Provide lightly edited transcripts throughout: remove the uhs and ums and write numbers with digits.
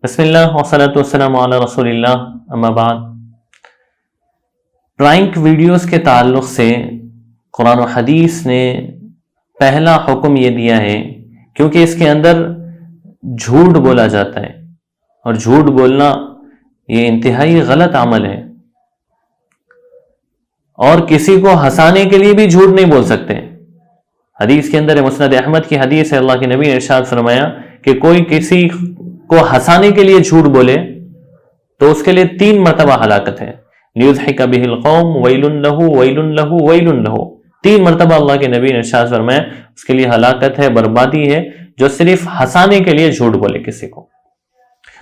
بسم اللہ والصلاۃ والسلام علی رسول اللہ، اما بعد۔ پرانک ویڈیوز کے تعلق سے قرآن و حدیث نے پہلا حکم یہ دیا ہے، کیونکہ اس کے اندر جھوٹ بولا جاتا ہے، اور جھوٹ بولنا یہ انتہائی غلط عمل ہے، اور کسی کو ہنسانے کے لیے بھی جھوٹ نہیں بول سکتے۔ حدیث کے اندر مسند احمد کی حدیث ہے، اللہ کے نبی نے ارشاد فرمایا کہ کوئی کسی کو ہنسانے کے لیے جھوٹ بولے تو اس کے لیے 3 مرتبہ ہلاکت ہے۔ لیضحک بہ القوم ویل لہ ویل لہ ویل لہ، 3 مرتبہ اللہ کے نبی نے ارشاد فرمایا اس کے لیے ہلاکت ہے، بربادی ہے، جو صرف ہنسانے کے لیے جھوٹ بولے کسی کو۔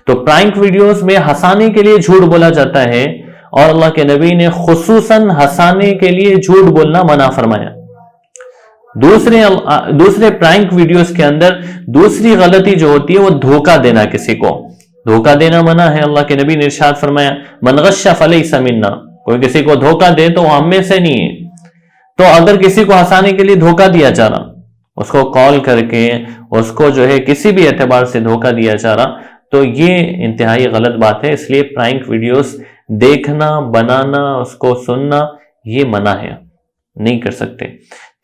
تو پرانک ویڈیوز میں ہنسانے کے لیے جھوٹ بولا جاتا ہے، اور اللہ کے نبی نے خصوصاً ہنسانے کے لیے جھوٹ بولنا منع فرمایا۔ دوسرے پرانک ویڈیوز کے اندر دوسری غلطی جو ہوتی ہے وہ دھوکہ دینا، کسی کو دھوکہ دینا منع ہے۔ اللہ کے نبی نے ارشاد فرمایا من غش فلیس منا، کوئی کسی کو دھوکہ دے تو وہ ہم میں سے نہیں ہے۔ تو اگر کسی کو ہنسانے کے لیے دھوکہ دیا جا رہا، اس کو کال کر کے اس کو جو ہے کسی بھی اعتبار سے دھوکہ دیا جا رہا، تو یہ انتہائی غلط بات ہے۔ اس لیے پرانک ویڈیوز دیکھنا، بنانا، اس کو سننا یہ منع ہے، نہیں کر سکتے۔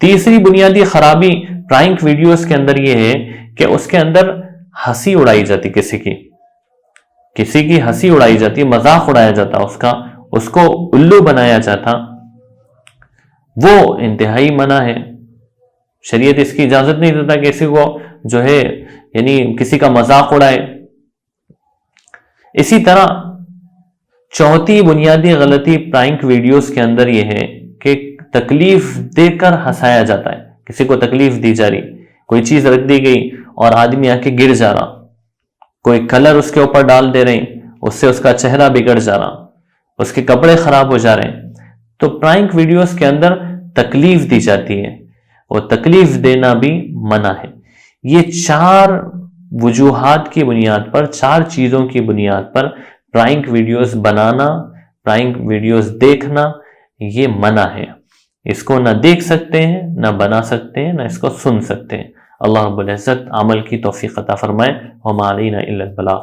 تیسری بنیادی خرابی پرانک ویڈیوز کے اندر یہ ہے کہ اس کے اندر ہنسی اڑائی جاتی، کسی کی ہنسی اڑائی جاتی، مذاق اڑایا جاتا اس کو الو بنایا جاتا، وہ انتہائی منع ہے۔ شریعت اس کی اجازت نہیں دیتا کہ کسی کو جو ہے یعنی کسی کا مذاق اڑائے۔ اسی طرح چوتھی بنیادی غلطی پرانک ویڈیوز کے اندر یہ ہے کہ تکلیف دے کر ہنسایا جاتا ہے، کسی کو تکلیف دی جا رہی، کوئی چیز رکھ دی گئی اور آدمی آ کے گر جا رہا، کوئی کلر اس کے اوپر ڈال دے رہے، اس سے اس کا چہرہ بگڑ جا رہا، اس کے کپڑے خراب ہو جا رہے ہیں۔ تو پرانک ویڈیوز کے اندر تکلیف دی جاتی ہے، وہ تکلیف دینا بھی منع ہے۔ یہ 4 وجوہات کی بنیاد پر، 4 چیزوں کی بنیاد پر پرانک ویڈیوز بنانا، پرانک ویڈیوز دیکھنا یہ منع ہے۔ اس کو نہ دیکھ سکتے ہیں، نہ بنا سکتے ہیں، نہ اس کو سن سکتے ہیں۔ اللہ رب العزت عمل کی توفیق عطا فرمائے۔ وما علینا الا البلاغ۔